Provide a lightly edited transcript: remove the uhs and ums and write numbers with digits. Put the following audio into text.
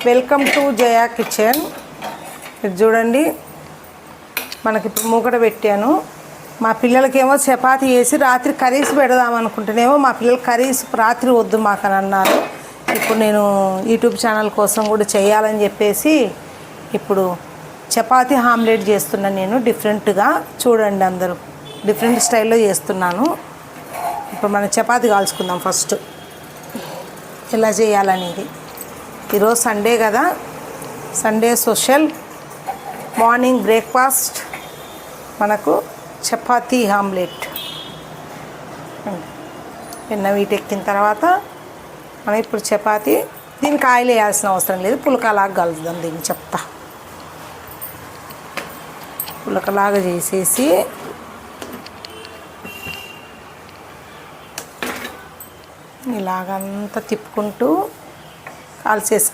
Welcome to Jaya kitchen. ఇది చూడండి, మనకి ఇప్పుడు మూకడ పెట్టాను. మా పిల్లలకేమో చపాతీ చేసి రాత్రి కర్రీస్ పెడదాం అనుకుంటేనేమో మా పిల్లలు కర్రీస్ రాత్రి వద్దు మాకని అన్నారు. ఇప్పుడు నేను యూట్యూబ్ ఛానల్ కోసం కూడా చేయాలని చెప్పేసి ఇప్పుడు చపాతీ ఆమ్లెట్ చేస్తున్నాను. నేను డిఫరెంట్గా చూడండి, అందరూ డిఫరెంట్ స్టైల్లో చేస్తున్నాను. ఇప్పుడు మనం చపాతీ కాల్చుకుందాం. ఫస్ట్ ఎలా చేయాలనేది. ఈరోజు సండే కదా, సండే స్పెషల్ మార్నింగ్ బ్రేక్ఫాస్ట్ మనకు చపాతీ ఆమ్లెట్. నిన్న వీటెక్కిన తర్వాత మనం ఇప్పుడు చపాతీ, దీనికి ఆయిల్ వేయాల్సిన అవసరం లేదు, పులకలాగా కలుద్దాం. దీన్ని చెప్తా, పులకలాగా చేసేసి ఇలాగంతా తిప్పుకుంటూ కాల్చేసి